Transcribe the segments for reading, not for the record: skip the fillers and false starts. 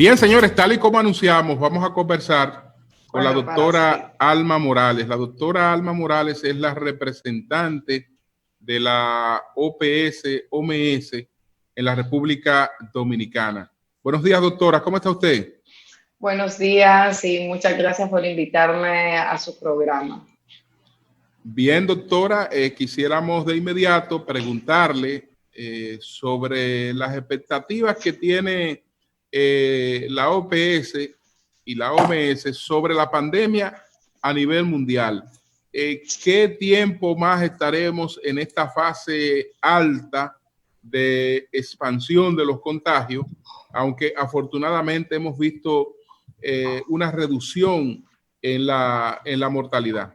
Bien, señores, tal y como anunciamos, vamos a conversar con la doctora Alma Morales. La doctora Alma Morales es la representante de la OMS en la República Dominicana. Buenos días, doctora. ¿Cómo está usted? Buenos días y muchas gracias por invitarme a su programa. Bien, doctora, quisiéramos de inmediato preguntarle sobre las expectativas que tiene la OPS y la OMS sobre la pandemia a nivel mundial. ¿Qué tiempo más estaremos en esta fase alta de expansión de los contagios? Aunque afortunadamente hemos visto una reducción en la mortalidad.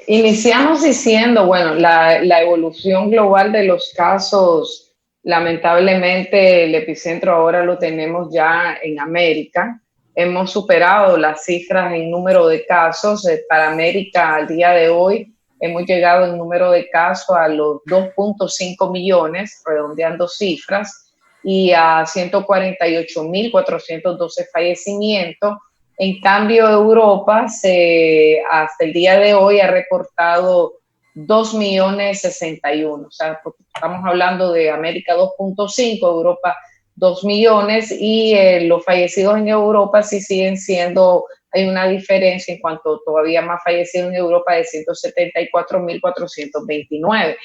Iniciamos diciendo, bueno, la evolución global de los casos, lamentablemente el epicentro ahora lo tenemos ya en América. Hemos superado las cifras en número de casos. Para América al día de hoy hemos llegado en número de casos a los 2.5 millones, redondeando cifras, y a 148.412 fallecimientos. En cambio, Europa hasta el día de hoy ha reportado 2.061.000, o sea, estamos hablando de América 2.5, Europa 2 millones, y los fallecidos en Europa sí siguen siendo, hay una diferencia en cuanto todavía más fallecidos en Europa de 174.429,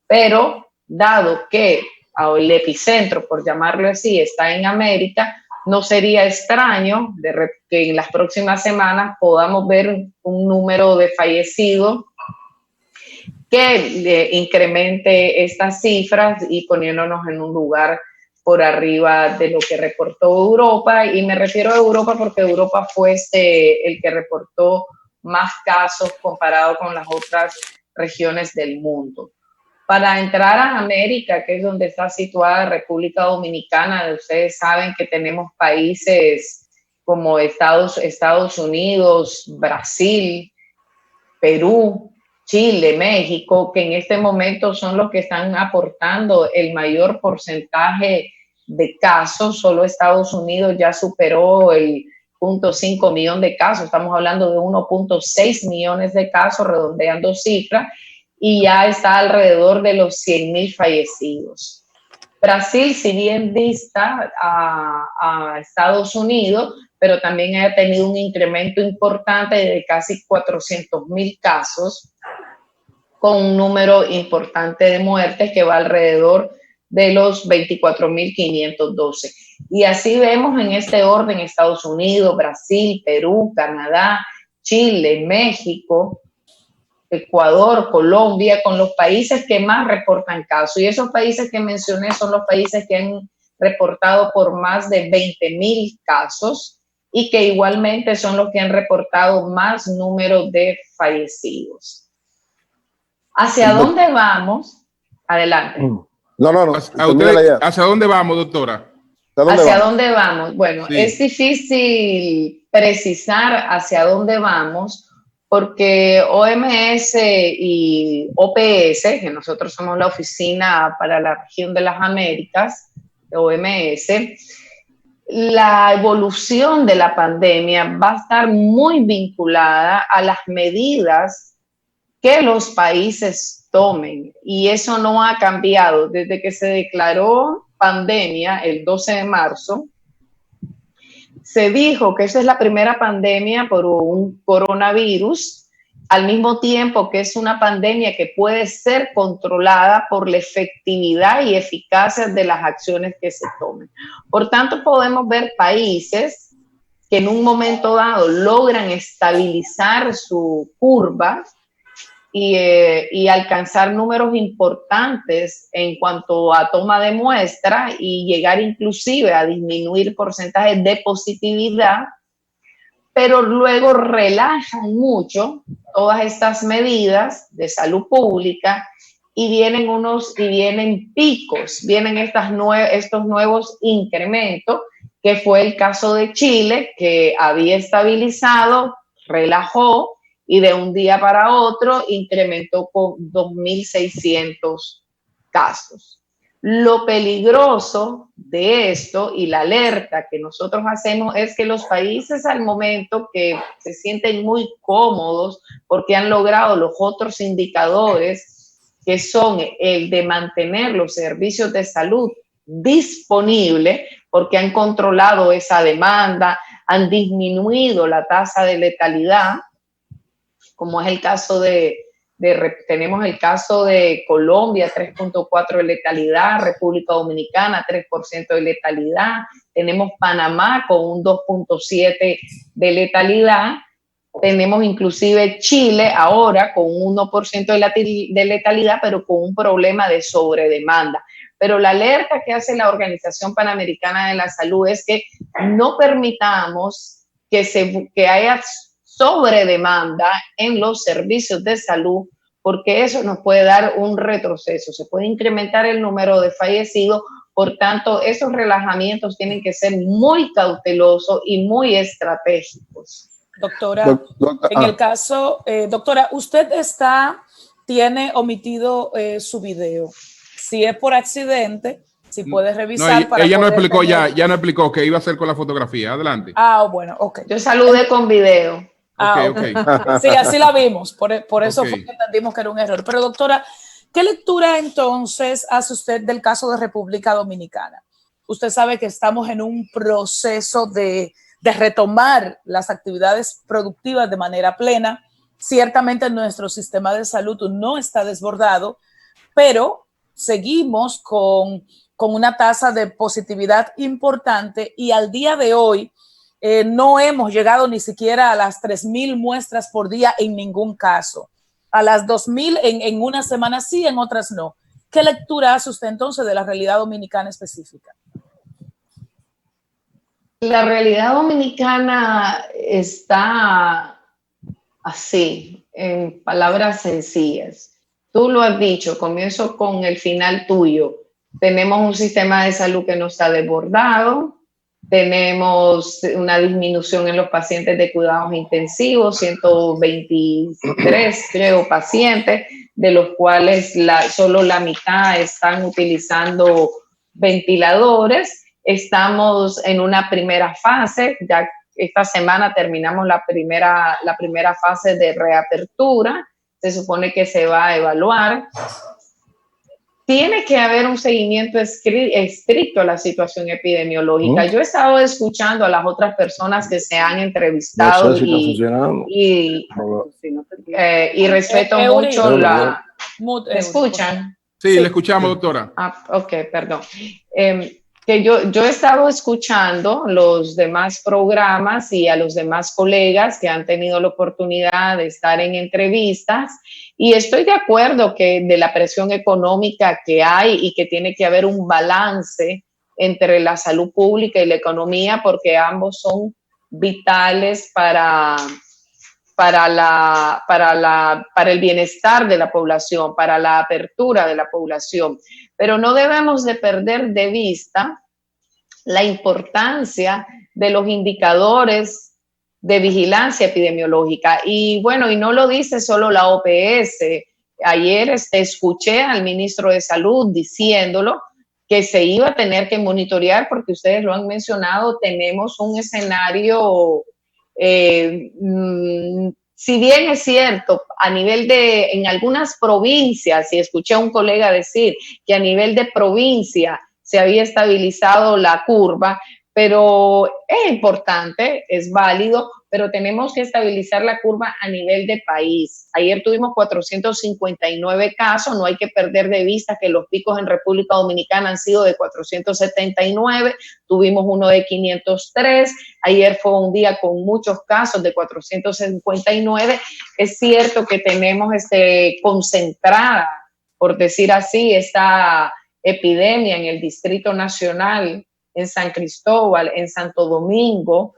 pero dado que el epicentro, por llamarlo así, está en América, no sería extraño que en las próximas semanas podamos ver un número de fallecidos que incremente estas cifras y poniéndonos en un lugar por arriba de lo que reportó Europa. Y me refiero a Europa porque Europa fue el que reportó más casos comparado con las otras regiones del mundo. Para entrar a América, que es donde está situada República Dominicana, ustedes saben que tenemos países como Estados Unidos, Brasil, Perú, Chile, México, que en este momento son los que están aportando el mayor porcentaje de casos. Solo Estados Unidos ya superó el 0.5 millón de casos. Estamos hablando de 1.6 millones de casos, redondeando cifras, y ya está alrededor de los 100.000 fallecidos. Brasil, si bien dista a Estados Unidos, pero también ha tenido un incremento importante de casi 400.000 casos, con un número importante de muertes que va alrededor de los 24.512. Y así vemos en este orden Estados Unidos, Brasil, Perú, Canadá, Chile, México, Ecuador, Colombia, con los países que más reportan casos. Y esos países que mencioné son los países que han reportado por más de 20.000 casos y que igualmente son los que han reportado más número de fallecidos. ¿Hacia dónde vamos? Adelante. No. ¿Hacia dónde vamos, doctora? ¿Hacia dónde vamos? Bueno, sí. Es difícil precisar hacia dónde vamos porque OMS y OPS, que nosotros somos la Oficina para la Región de las Américas, de OMS, la evolución de la pandemia va a estar muy vinculada a las medidas que los países tomen. Y eso no ha cambiado desde que se declaró pandemia el 12 de marzo. Se dijo que esa es la primera pandemia por un coronavirus, al mismo tiempo que es una pandemia que puede ser controlada por la efectividad y eficacia de las acciones que se tomen. Por tanto, podemos ver países que en un momento dado logran estabilizar su curva y alcanzar números importantes en cuanto a toma de muestra y llegar inclusive a disminuir porcentajes de positividad, pero luego relajan mucho todas estas medidas de salud pública y vienen picos, vienen estos nuevos incrementos, que fue el caso de Chile, que había estabilizado, relajó, y de un día para otro incrementó con 2.600 casos. Lo peligroso de esto y la alerta que nosotros hacemos es que los países al momento que se sienten muy cómodos porque han logrado los otros indicadores que son el de mantener los servicios de salud disponibles porque han controlado esa demanda, han disminuido la tasa de letalidad, como es el caso tenemos el caso de Colombia, 3.4 de letalidad, República Dominicana, 3% de letalidad, tenemos Panamá con un 2.7 de letalidad, tenemos inclusive Chile ahora con un 1% de letalidad, pero con un problema de sobredemanda. Pero la alerta que hace la Organización Panamericana de la Salud es que no permitamos que haya sobredemanda en los servicios de salud, porque eso nos puede dar un retroceso, se puede incrementar el número de fallecidos, por tanto, esos relajamientos tienen que ser muy cautelosos y muy estratégicos. Doctora, en el caso, doctora, usted tiene omitido su video. Si es por accidente, si puede revisar. No, ella no explicó ya no explicó qué iba a hacer con la fotografía. Adelante. Bueno, ok. Yo saludé con video. Okay. Sí, así la vimos, por eso fue que entendimos que era un error. Pero doctora, ¿qué lectura entonces hace usted del caso de República Dominicana? Usted sabe que estamos en un proceso de retomar las actividades productivas de manera plena. Ciertamente nuestro sistema de salud no está desbordado, pero seguimos con una tasa de positividad importante y al día de hoy no hemos llegado ni siquiera a las 3,000 muestras por día en ningún caso. A las 2,000 en una semana sí, en otras no. ¿Qué lectura hace usted entonces de la realidad dominicana específica? La realidad dominicana está así, en palabras sencillas. Tú lo has dicho, comienzo con el final tuyo. Tenemos un sistema de salud que no está desbordado, tenemos una disminución en los pacientes de cuidados intensivos, 123 creo pacientes, de los cuales solo la mitad están utilizando ventiladores. Estamos en una primera fase, ya esta semana terminamos la primera fase de reapertura, se supone que se va a evaluar. Tiene que haber un seguimiento estricto a la situación epidemiológica. Yo he estado escuchando a las otras personas que se han entrevistado no sé si y respeto mucho la... ¿Me escuchan? Sí, le escuchamos, doctora. Ok, perdón. Que yo he estado escuchando los demás programas y a los demás colegas que han tenido la oportunidad de estar en entrevistas y estoy de acuerdo que de la presión económica que hay y que tiene que haber un balance entre la salud pública y la economía porque ambos son vitales para el bienestar de la población, para la apertura de la población. Pero no debemos de perder de vista la importancia de los indicadores de vigilancia epidemiológica. Y bueno, y no lo dice solo la OPS. Ayer escuché al ministro de Salud diciéndolo que se iba a tener que monitorear porque ustedes lo han mencionado, tenemos un escenario si bien es cierto, en algunas provincias, y escuché a un colega decir que a nivel de provincia se había estabilizado la curva, pero es importante, es válido, pero tenemos que estabilizar la curva a nivel de país. Ayer tuvimos 459 casos, no hay que perder de vista que los picos en República Dominicana han sido de 479, tuvimos uno de 503, ayer fue un día con muchos casos de 459. Es cierto que tenemos concentrada, por decir así, esta epidemia en el Distrito Nacional, en San Cristóbal, en Santo Domingo,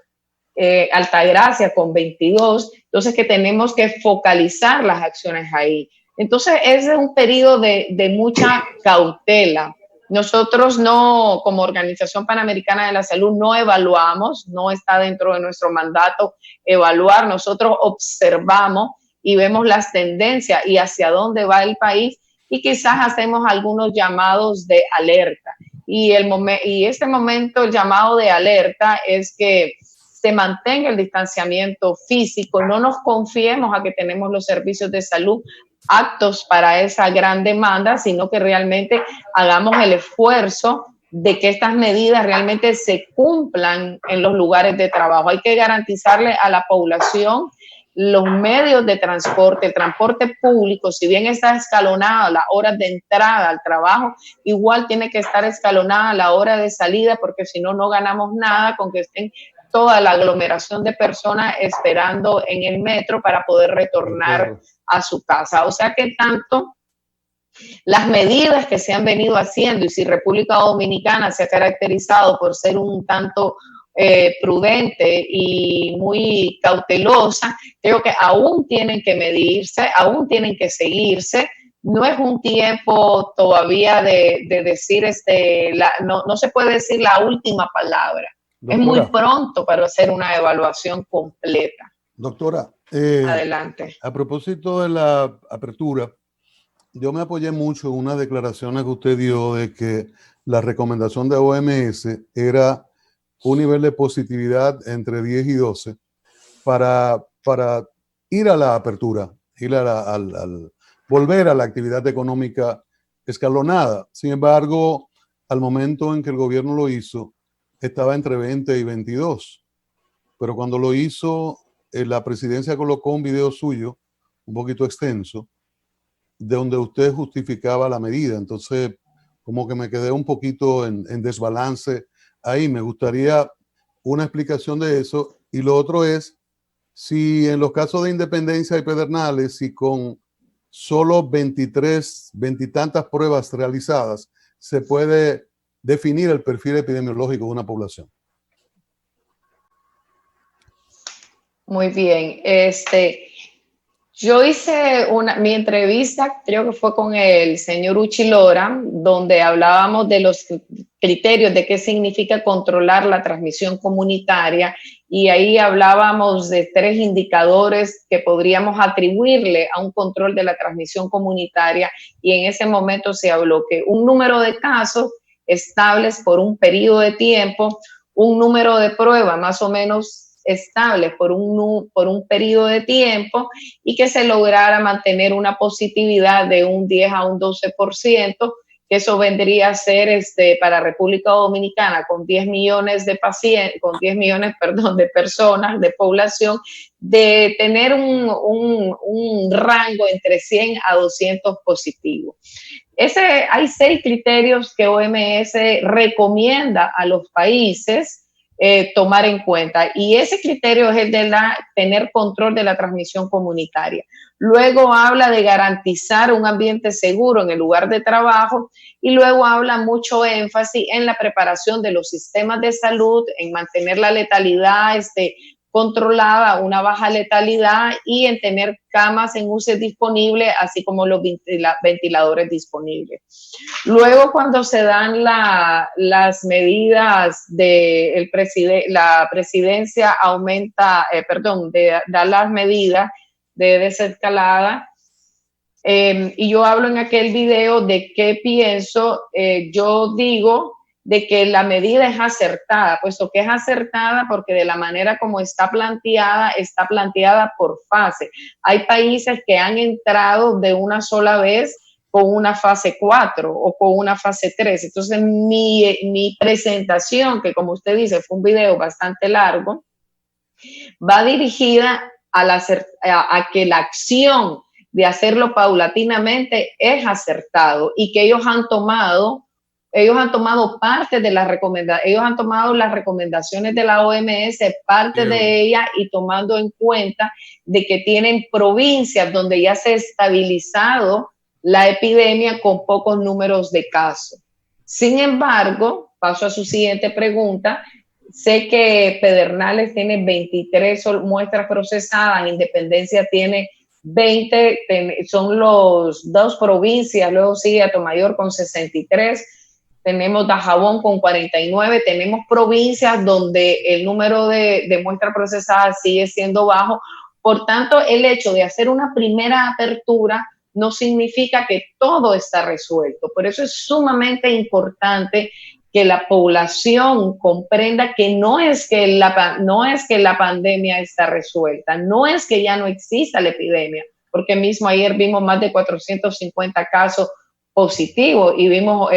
Altagracia con 22, entonces que tenemos que focalizar las acciones ahí. Entonces es un periodo de mucha cautela. Nosotros no, como Organización Panamericana de la Salud, no evaluamos, no está dentro de nuestro mandato evaluar, nosotros observamos y vemos las tendencias y hacia dónde va el país y quizás hacemos algunos llamados de alerta. Y este momento, el llamado de alerta es que se mantenga el distanciamiento físico, no nos confiemos a que tenemos los servicios de salud aptos para esa gran demanda, sino que realmente hagamos el esfuerzo de que estas medidas realmente se cumplan en los lugares de trabajo. Hay que garantizarle a la población los medios de transporte, el transporte público, si bien está escalonada la hora de entrada al trabajo, igual tiene que estar escalonada la hora de salida, porque si no, no ganamos nada con que estén toda la aglomeración de personas esperando en el metro para poder retornar a su casa. O sea que tanto las medidas que se han venido haciendo, y si República Dominicana se ha caracterizado por ser un tanto prudente y muy cautelosa, creo que aún tienen que medirse, aún tienen que seguirse. No es un tiempo todavía de decir, no se puede decir la última palabra. Doctora, es muy pronto para hacer una evaluación completa. Doctora, adelante. A propósito de la apertura, yo me apoyé mucho en unas declaraciones que usted dio de que la recomendación de OMS era un nivel de positividad entre 10 y 12 para ir a la apertura, ir a volver a la actividad económica escalonada. Sin embargo, al momento en que el gobierno lo hizo, estaba entre 20 y 22. Pero cuando lo hizo, la presidencia colocó un video suyo, un poquito extenso, de donde usted justificaba la medida. Entonces, como que me quedé un poquito en desbalance ahí. Me gustaría una explicación de eso. Y lo otro es, si en los casos de Independencia y Pedernales, si con solo 23, 20 y tantas pruebas realizadas, se puede definir el perfil epidemiológico de una población. Muy bien. Yo hice mi entrevista, creo que fue con el señor Uchilora, donde hablábamos de los criterios de qué significa controlar la transmisión comunitaria, y ahí hablábamos de 3 indicadores que podríamos atribuirle a un control de la transmisión comunitaria, y en ese momento se habló que un número de casos estables por un periodo de tiempo, un número de pruebas más o menos estables por un periodo de tiempo, y que se lograra mantener una positividad de un 10 a un 12%, que eso vendría a ser para República Dominicana con 10 millones de pacientes, con 10 millones, de personas, de población, de tener un rango entre 100 a 200 positivos. Hay 6 criterios que OMS recomienda a los países tomar en cuenta, y ese criterio es el de tener control de la transmisión comunitaria. Luego habla de garantizar un ambiente seguro en el lugar de trabajo, y luego habla mucho énfasis en la preparación de los sistemas de salud, en mantener la letalidad controlada, una baja letalidad, y en tener camas en uso disponible, así como los ventiladores disponibles. Luego, cuando se dan las medidas de la presidencia aumenta, da las medidas de desescalada, y yo hablo en aquel video de qué pienso. Yo digo de que la medida es acertada, puesto que es acertada porque de la manera como está planteada por fase. Hay países que han entrado de una sola vez con una fase 4 o con una fase 3. Entonces, mi presentación, que como usted dice, fue un video bastante largo, va dirigida a que la acción de hacerlo paulatinamente es acertado, y que ellos han tomado parte de las recomendaciones, ellos han tomado las recomendaciones de la OMS, parte de ella, y tomando en cuenta de que tienen provincias donde ya se ha estabilizado la epidemia con pocos números de casos. Sin embargo, paso a su siguiente pregunta. Sé que Pedernales tiene 23 muestras procesadas, Independencia tiene 20, son los 2 provincias, luego sigue Atomayor con 63, tenemos Dajabón con 49, tenemos provincias donde el número de muestras procesadas sigue siendo bajo. Por tanto, el hecho de hacer una primera apertura no significa que todo está resuelto. Por eso es sumamente importante que la población comprenda que no es que la pandemia está resuelta, no es que ya no exista la epidemia, porque mismo ayer vimos más de 450 casos positivos y vimos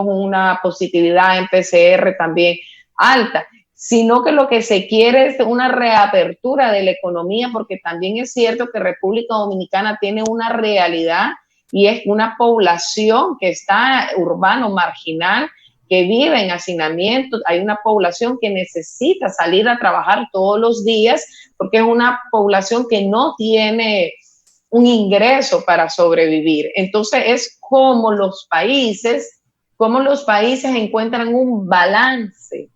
una positividad en PCR también alta, sino que lo que se quiere es una reapertura de la economía, porque también es cierto que República Dominicana tiene una realidad y es una población que está urbano, marginal, que vive en hacinamiento. Hay una población que necesita salir a trabajar todos los días porque es una población que no tiene un ingreso para sobrevivir. Entonces es como los países encuentran un balance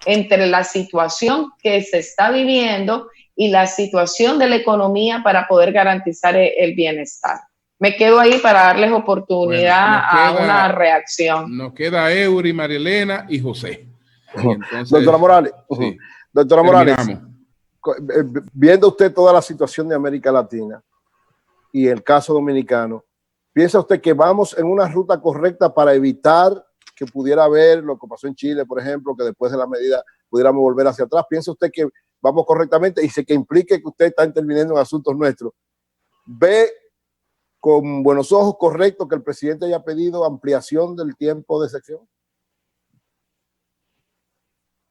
entre la situación que se está viviendo y la situación de la economía para poder garantizar el bienestar. Me quedo ahí para darles oportunidad a una reacción. Nos queda Eury, Marielena y José. Entonces, doctora Morales, sí, doctora Morales, viendo usted toda la situación de América Latina y el caso dominicano, ¿piensa usted que vamos en una ruta correcta para evitar que pudiera haber lo que pasó en Chile, por ejemplo, que después de la medida pudiéramos volver hacia atrás? ¿Piensa usted que vamos correctamente y que implique que usted está interviniendo en asuntos nuestros? ¿Ve con buenos ojos correcto que el presidente haya pedido ampliación del tiempo de sección?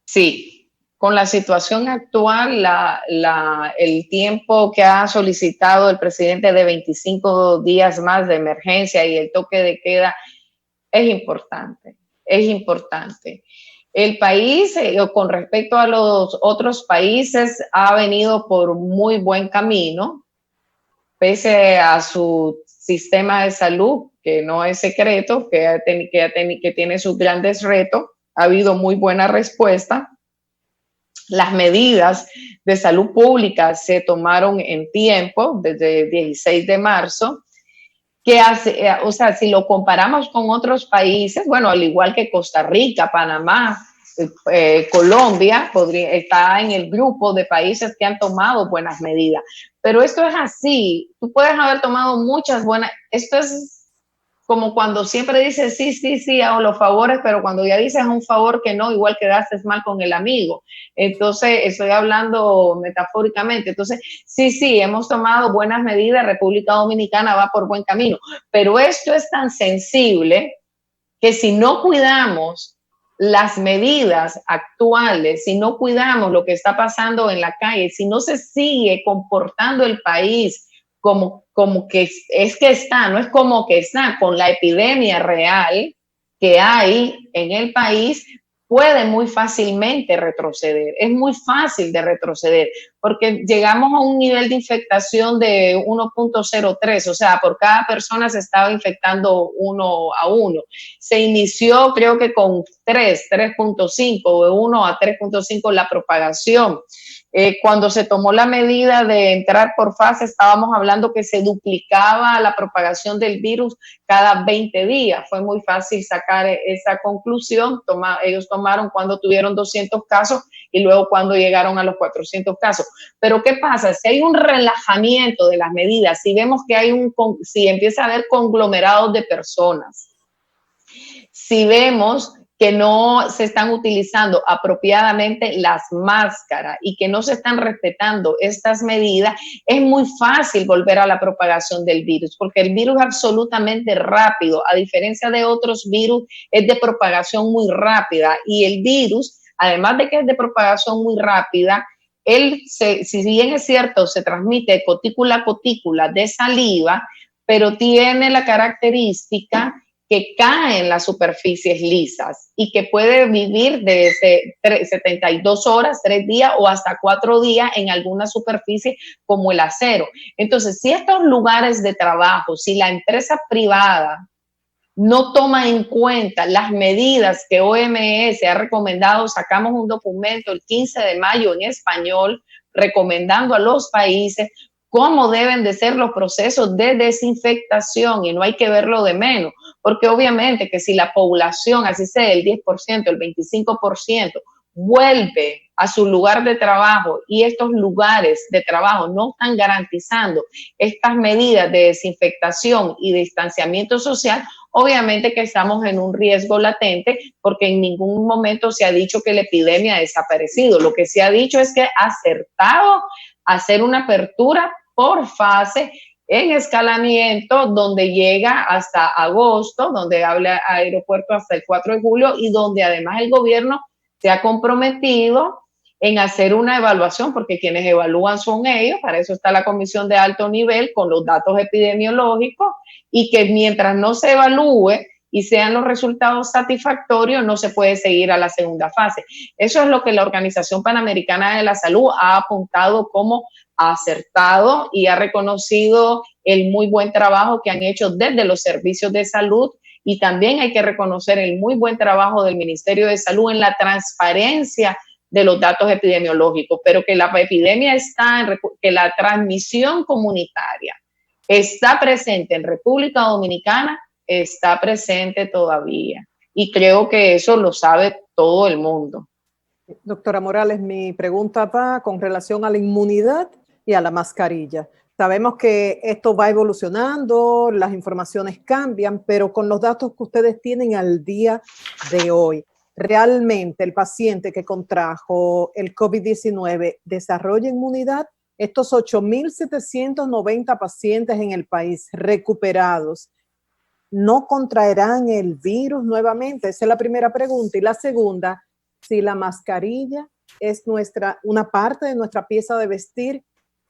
Sí, con la situación actual, el tiempo que ha solicitado el presidente de 25 días más de emergencia y el toque de queda es importante, es importante. El país, con respecto a los otros países, ha venido por muy buen camino, pese a su sistema de salud, que no es secreto, que tiene sus grandes retos. Ha habido muy buena respuesta. Las medidas de salud pública se tomaron en tiempo, desde el 16 de marzo, o sea, si lo comparamos con otros países, bueno, al igual que Costa Rica, Panamá, Colombia está en el grupo de países que han tomado buenas medidas. Pero esto es así, tú puedes haber tomado muchas buenas, esto es como cuando siempre dices sí, hago los favores, pero cuando ya dices un favor que no, igual quedaste mal con el amigo. Entonces, estoy hablando metafóricamente. Entonces, sí, hemos tomado buenas medidas, República Dominicana va por buen camino, pero esto es tan sensible que si no cuidamos las medidas actuales, si no cuidamos lo que está pasando en la calle, si no se sigue comportando el país como que es que está, no es como que está, con la epidemia real que hay en el país, puede muy fácilmente retroceder. Es muy fácil de retroceder porque llegamos a un nivel de infectación de 1.03, o sea, por cada persona se estaba infectando 1 a 1. Se inició creo que con 3.5, de 1 a 3.5 la propagación. Cuando se tomó la medida de entrar por fase, estábamos hablando que se duplicaba la propagación del virus cada 20 días. Fue muy fácil sacar esa conclusión. Ellos tomaron cuando tuvieron 200 casos y luego cuando llegaron a los 400 casos. Pero ¿qué pasa? Si hay un relajamiento de las medidas, si vemos que si empieza a haber conglomerados de personas, si vemos que no se están utilizando apropiadamente las máscaras y que no se están respetando estas medidas, es muy fácil volver a la propagación del virus, porque el virus es absolutamente rápido, a diferencia de otros virus, es de propagación muy rápida, y el virus, además de que es de propagación muy rápida, si bien es cierto, se transmite cutícula a cutícula de saliva, pero tiene la característica que cae en las superficies lisas y que puede vivir desde 72 horas, 3 días o hasta 4 días en alguna superficie como el acero. Entonces, si estos lugares de trabajo, si la empresa privada no toma en cuenta las medidas que OMS ha recomendado, sacamos un documento el 15 de mayo en español recomendando a los países cómo deben de ser los procesos de desinfectación, y no hay que verlo de menos, porque obviamente que si la población, así sea el 10%, el 25%, vuelve a su lugar de trabajo y estos lugares de trabajo no están garantizando estas medidas de desinfectación y distanciamiento social, obviamente que estamos en un riesgo latente, porque en ningún momento se ha dicho que la epidemia ha desaparecido. Lo que se ha dicho es que ha acertado hacer una apertura por fase en escalamiento, donde llega hasta agosto, donde habla aeropuerto hasta el 4 de julio y donde además el gobierno se ha comprometido en hacer una evaluación, porque quienes evalúan son ellos, para eso está la comisión de alto nivel con los datos epidemiológicos, y que mientras no se evalúe y sean los resultados satisfactorios, no se puede seguir a la segunda fase. Eso es lo que la Organización Panamericana de la Salud ha apuntado como acertado y ha reconocido el muy buen trabajo que han hecho desde los servicios de salud, y también hay que reconocer el muy buen trabajo del Ministerio de Salud en la transparencia de los datos epidemiológicos, pero que la epidemia está, que la transmisión comunitaria está presente en República Dominicana, está presente todavía. Y creo que eso lo sabe todo el mundo. Doctora Morales, mi pregunta va con relación a la inmunidad y a la mascarilla. Sabemos que esto va evolucionando, las informaciones cambian, pero con los datos que ustedes tienen al día de hoy, ¿realmente el paciente que contrajo el COVID-19 desarrolla inmunidad? Estos 8.790 pacientes en el país recuperados, ¿no contraerán el virus nuevamente? Esa es la primera pregunta. Y la segunda, si la mascarilla es una parte de nuestra pieza de vestir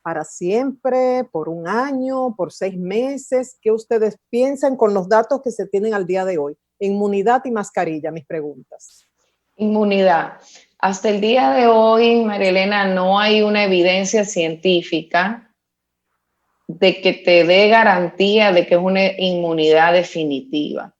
para siempre, por un año, por 6 meses, ¿qué ustedes piensan con los datos que se tienen al día de hoy? Inmunidad y mascarilla, mis preguntas. Inmunidad. Hasta el día de hoy, María Elena, no hay una evidencia científica de que te dé garantía de que es una inmunidad definitiva.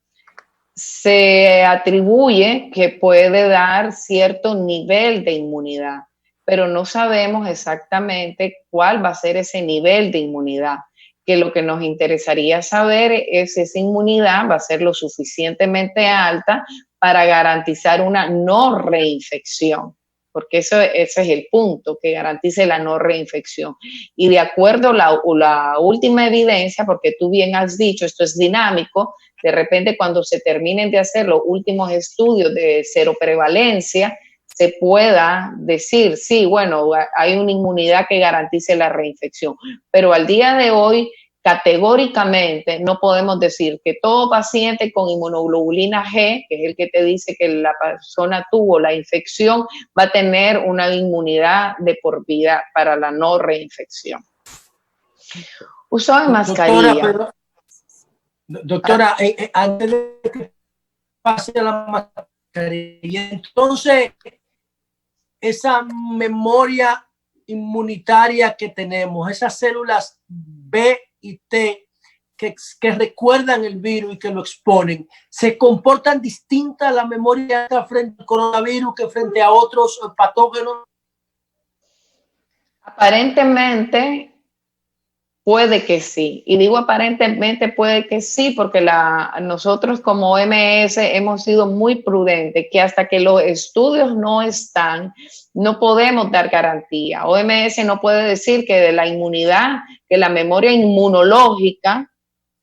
Se atribuye que puede dar cierto nivel de inmunidad, pero no sabemos exactamente cuál va a ser ese nivel de inmunidad, que lo que nos interesaría saber es si esa inmunidad va a ser lo suficientemente alta para garantizar una no reinfección, porque ese es el punto, que garantice la no reinfección. Y de acuerdo a la última evidencia, porque tú bien has dicho, esto es dinámico, de repente cuando se terminen de hacer los últimos estudios de seroprevalencia, se pueda decir, sí, bueno, hay una inmunidad que garantice la reinfección, pero al día de hoy, categóricamente no podemos decir que todo paciente con inmunoglobulina G, que es el que te dice que la persona tuvo la infección, va a tener una inmunidad de por vida para la no reinfección. Uso de mascarilla. Doctora, antes de que pase a la mascarilla, entonces, esa memoria inmunitaria que tenemos, esas células B y T que recuerdan el virus y que lo exponen, ¿se comportan distintas a la memoria frente al coronavirus que frente a otros patógenos? Aparentemente puede que sí. Y digo aparentemente puede que sí, porque nosotros como OMS hemos sido muy prudentes, que hasta que los estudios no están, no podemos dar garantía. OMS no puede decir que de la inmunidad, que la memoria inmunológica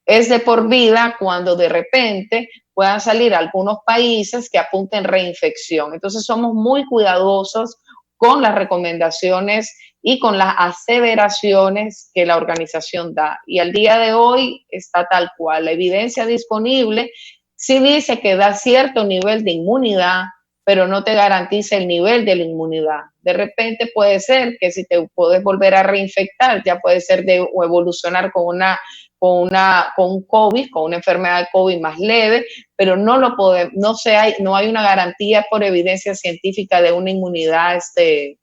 es de por vida, cuando de repente puedan salir algunos países que apunten reinfección. Entonces somos muy cuidadosos con las recomendaciones y con las aseveraciones que la organización da. Y al día de hoy está tal cual. La evidencia disponible sí dice que da cierto nivel de inmunidad, pero no te garantiza el nivel de la inmunidad. De repente puede ser que si te puedes volver a reinfectar, ya puede ser o evolucionar con un COVID, con una enfermedad de COVID más leve, pero no hay una garantía por evidencia científica de una inmunidad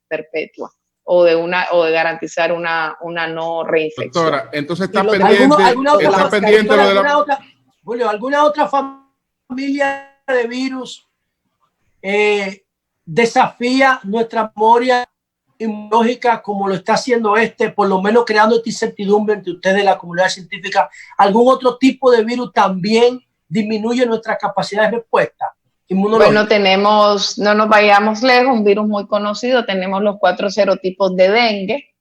perpetua o de garantizar una no reinfección. Doctora, entonces está pendiente ¿alguna otra familia de virus desafía nuestra memoria inmunológica como lo está haciendo por lo menos creando esta incertidumbre entre ustedes y la comunidad científica? ¿Algún otro tipo de virus también disminuye nuestra capacidad de respuesta? inmunológica? Bueno, tenemos, no nos vayamos lejos, un virus muy conocido, tenemos los 4 serotipos de dengue,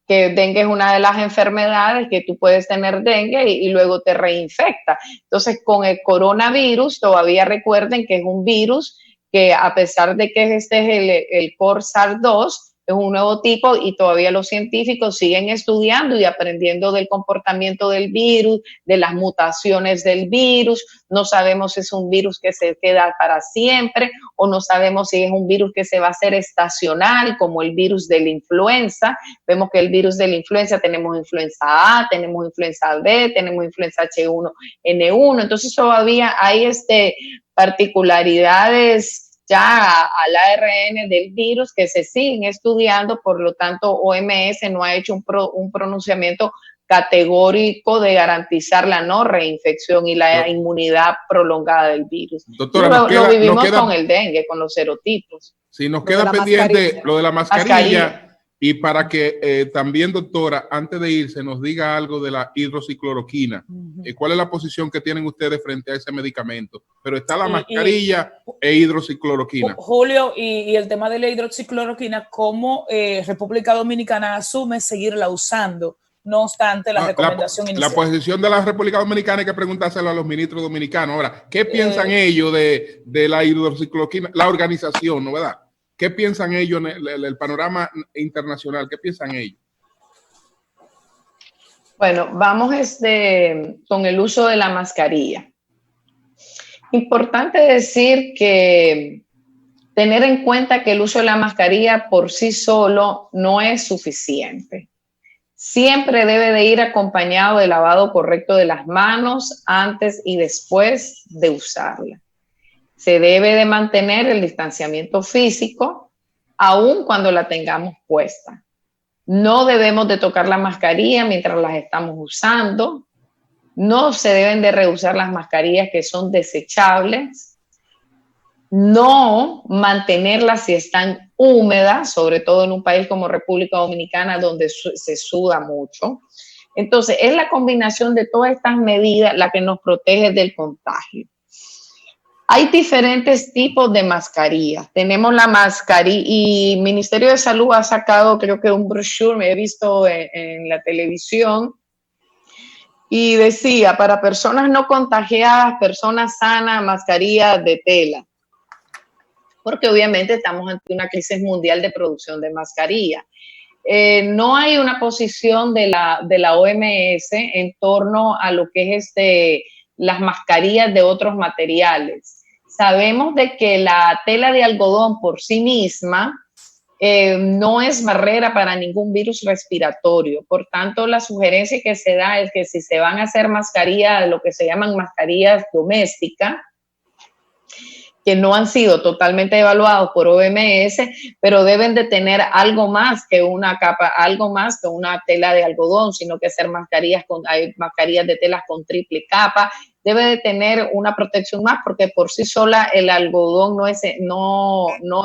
que dengue es una de las enfermedades que tú puedes tener dengue y luego te reinfecta. Entonces, con el coronavirus, todavía recuerden que es un virus que a pesar de que este es el SARS-CoV-2, es un nuevo tipo y todavía los científicos siguen estudiando y aprendiendo del comportamiento del virus, de las mutaciones del virus. No sabemos si es un virus que se queda para siempre o no sabemos si es un virus que se va a hacer estacional, como el virus de la influenza. Vemos que el virus de la influenza, tenemos influenza A, tenemos influenza B, tenemos influenza H1N1. Entonces todavía hay particularidades ya al ARN del virus que se siguen estudiando, por lo tanto OMS no ha hecho un pronunciamiento categórico de garantizar la no reinfección y la inmunidad prolongada del virus. Doctora, lo vivimos con el dengue, con los serotipos. Sí, nos queda pendiente lo de la mascarilla. Y para que también, doctora, antes de irse, nos diga algo de la hidroxicloroquina. ¿Cuál es la posición que tienen ustedes frente a ese medicamento? Pero está la mascarilla e hidroxicloroquina. Julio, y el tema de la hidroxicloroquina, ¿cómo República Dominicana asume seguirla usando? No obstante, la recomendación inicial. La posición de la República Dominicana hay que preguntárselo a los ministros dominicanos. Ahora, ¿qué piensan ellos de la hidroxicloroquina? La organización, ¿no verdad? ¿Qué piensan ellos en el panorama internacional? ¿Qué piensan ellos? Bueno, vamos con el uso de la mascarilla. Importante decir que tener en cuenta que el uso de la mascarilla por sí solo no es suficiente. Siempre debe de ir acompañado del lavado correcto de las manos antes y después de usarla. Se debe de mantener el distanciamiento físico, aun cuando la tengamos puesta. No debemos de tocar la mascarilla mientras las estamos usando. No se deben de reusar las mascarillas que son desechables. No mantenerlas si están húmedas, sobre todo en un país como República Dominicana, donde se suda mucho. Entonces, es la combinación de todas estas medidas la que nos protege del contagio. Hay diferentes tipos de mascarillas. Tenemos la mascarilla y el Ministerio de Salud ha sacado, creo que un brochure, me he visto en la televisión, y decía, para personas no contagiadas, personas sanas, mascarilla de tela. Porque obviamente estamos ante una crisis mundial de producción de mascarilla. No hay una posición de la OMS en torno a lo que es las mascarillas de otros materiales. Sabemos de que la tela de algodón por sí misma no es barrera para ningún virus respiratorio. Por tanto, la sugerencia que se da es que si se van a hacer mascarillas, lo que se llaman mascarillas domésticas, que no han sido totalmente evaluados por OMS, pero deben de tener algo más que una capa, algo más que una tela de algodón, sino que hacer hay mascarillas de telas con triple capa. Debe de tener una protección más porque por sí sola el algodón no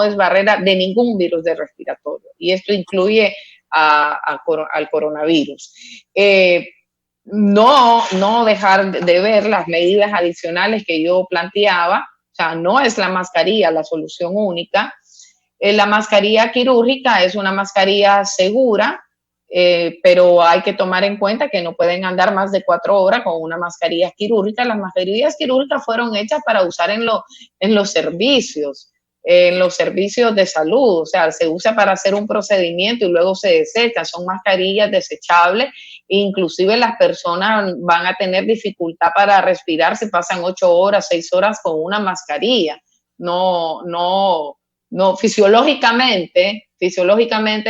es barrera de ningún virus de respiratorio. Y esto incluye al coronavirus. No dejar de ver las medidas adicionales que yo planteaba. O sea, no es la mascarilla la solución única. La mascarilla quirúrgica es una mascarilla segura, pero hay que tomar en cuenta que no pueden andar más de 4 horas con una mascarilla quirúrgica. Las mascarillas quirúrgicas fueron hechas para usar en los servicios de salud. O sea, se usa para hacer un procedimiento y luego se desecha. Son mascarillas desechables. Inclusive las personas van a tener dificultad para respirar si pasan 8 horas, 6 horas con una mascarilla. No, fisiológicamente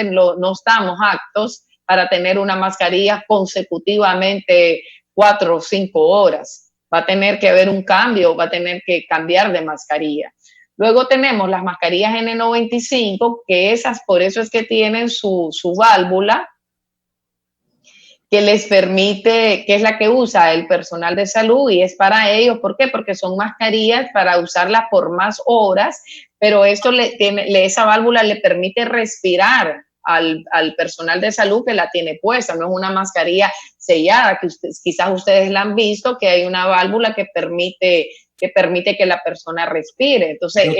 no estamos aptos para tener una mascarilla consecutivamente 4 o 5 horas. Va a tener que haber un cambio, va a tener que cambiar de mascarilla. Luego tenemos las mascarillas N95, que por eso es que tienen su válvula, que les permite, que es la que usa el personal de salud y es para ellos. ¿Por qué? Porque son mascarillas para usarlas por más horas, pero esto esa válvula le permite respirar al personal de salud que la tiene puesta. No es una mascarilla sellada, que quizás ustedes la han visto, que hay una válvula que permite que permite que la persona respire. Entonces,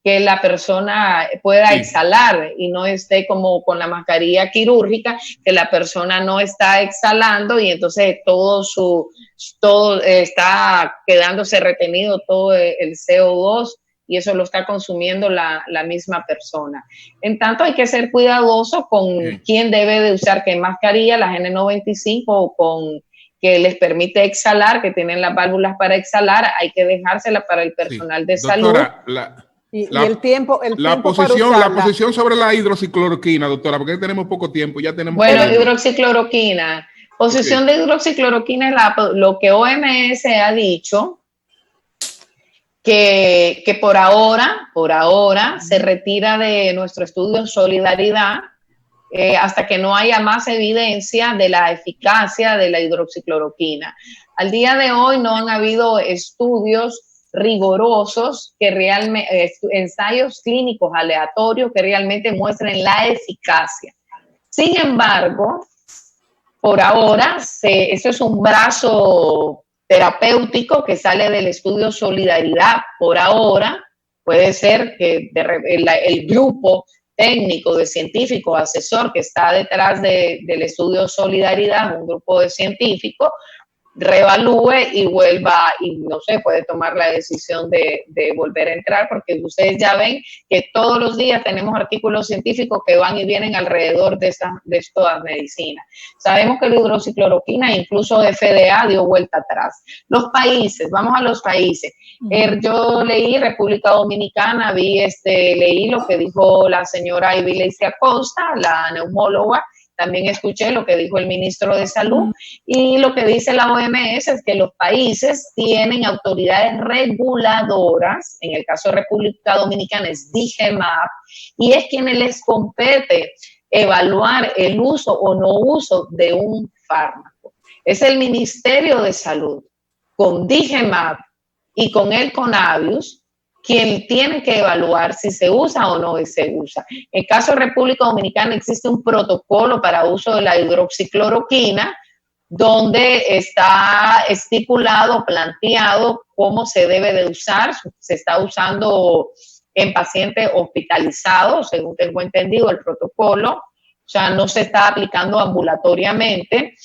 que la persona pueda exhalar y no esté como con la mascarilla quirúrgica, que la persona no está exhalando y entonces todo está quedándose retenido, todo el CO2, y eso lo está consumiendo la misma persona. En tanto, hay que ser cuidadoso con quién debe de usar qué mascarilla, las N95 o con que les permite exhalar, que tienen las válvulas para exhalar, hay que dejársela para el personal de salud. Y el tiempo la posición sobre la hidroxicloroquina, doctora, porque tenemos poco tiempo, ya tenemos. Bueno, hidroxicloroquina. Posición de hidroxicloroquina es lo que OMS ha dicho, que por ahora se retira de nuestro estudio Solidaridad hasta que no haya más evidencia de la eficacia de la hidroxicloroquina. Al día de hoy no han habido estudios rigurosos que realmente, ensayos clínicos aleatorios que realmente muestren la eficacia. Sin embargo, por ahora, eso es un brazo terapéutico que sale del estudio Solidaridad. Por ahora, puede ser que el grupo técnico de científicos, asesor que está detrás del estudio Solidaridad, un grupo de científicos, reevalúe y vuelva, y no sé, puede tomar la decisión de volver a entrar, porque ustedes ya ven que todos los días tenemos artículos científicos que van y vienen alrededor de estas medicinas. Sabemos que la hidroxicloroquina, incluso FDA dio vuelta atrás. Los países, vamos a los países. Yo leí República Dominicana, leí lo que dijo la señora Ivilesia Acosta, la neumóloga. También escuché lo que dijo el ministro de Salud, y lo que dice la OMS es que los países tienen autoridades reguladoras, en el caso de República Dominicana es DGMAP, y es quienes les compete evaluar el uso o no uso de un fármaco. Es el Ministerio de Salud, con DGMAP y con el CONAVIUS, quien tiene que evaluar si se usa o no se usa. En el caso de República Dominicana existe un protocolo para uso de la hidroxicloroquina donde está estipulado, planteado cómo se debe de usar. Se está usando en pacientes hospitalizados, según tengo entendido el protocolo. O sea, no se está aplicando ambulatoriamente.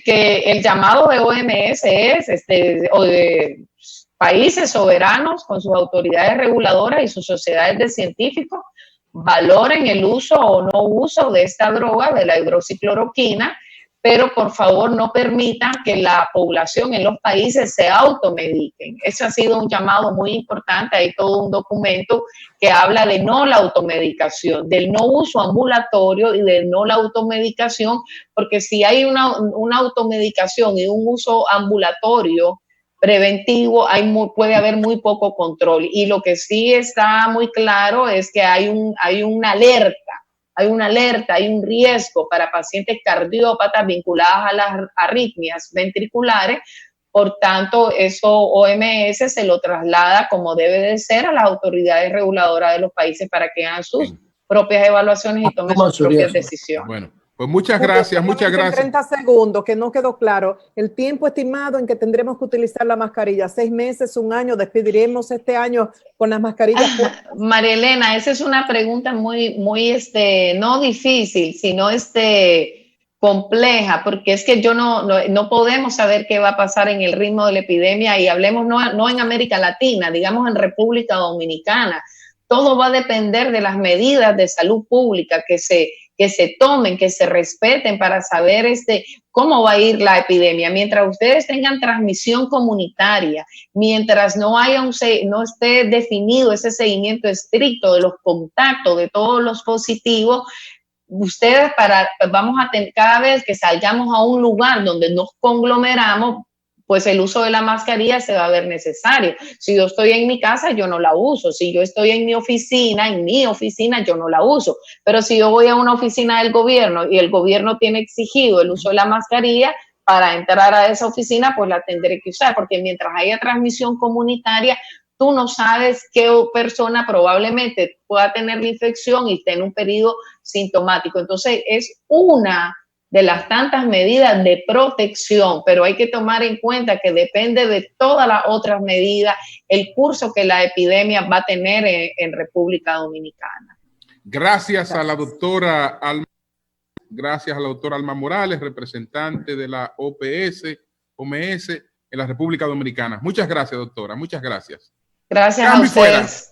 Que el llamado de OMS es, o de países soberanos con sus autoridades reguladoras y sus sociedades de científicos valoren el uso o no uso de esta droga, de la hidroxicloroquina, pero por favor no permitan que la población en los países se automediquen. Eso ha sido un llamado muy importante. Hay todo un documento que habla de no la automedicación, del no uso ambulatorio y de no la automedicación, porque si hay una automedicación y un uso ambulatorio preventivo, puede haber muy poco control. Y lo que sí está muy claro es que hay una alerta, hay un riesgo para pacientes cardiópatas vinculadas a las arritmias ventriculares. Por tanto, eso OMS se lo traslada como debe de ser a las autoridades reguladoras de los países para que hagan sus propias evaluaciones y tomen sus propias decisiones. Bueno. Pues muchas gracias, muchas gracias. 30 segundos, que no quedó claro. El tiempo estimado en que tendremos que utilizar la mascarilla, 6 meses, 1 año, despediremos este año con las mascarillas. María Elena, esa es una pregunta muy, no difícil, sino compleja, porque es que no podemos saber qué va a pasar en el ritmo de la epidemia, y hablemos no en América Latina, digamos en República Dominicana. Todo va a depender de las medidas de salud pública que se tomen, que se respeten para saber cómo va a ir la epidemia. Mientras ustedes tengan transmisión comunitaria, mientras no esté definido ese seguimiento estricto de los contactos de todos los positivos, ustedes vamos a tener, cada vez que salgamos a un lugar donde nos conglomeramos, pues el uso de la mascarilla se va a ver necesario. Si yo estoy en mi casa, yo no la uso. Si yo estoy en mi oficina, yo no la uso. Pero si yo voy a una oficina del gobierno y el gobierno tiene exigido el uso de la mascarilla, para entrar a esa oficina, pues la tendré que usar, porque mientras haya transmisión comunitaria, tú no sabes qué persona probablemente pueda tener la infección y esté en un periodo sintomático. Entonces, es una de las tantas medidas de protección, pero hay que tomar en cuenta que depende de todas las otras medidas el curso que la epidemia va a tener en República Dominicana. Gracias a la doctora Alma. Gracias a la doctora Alma Morales, representante de la OMS en la República Dominicana. Muchas gracias, doctora. Muchas gracias. Gracias Cambio a ustedes. fuera.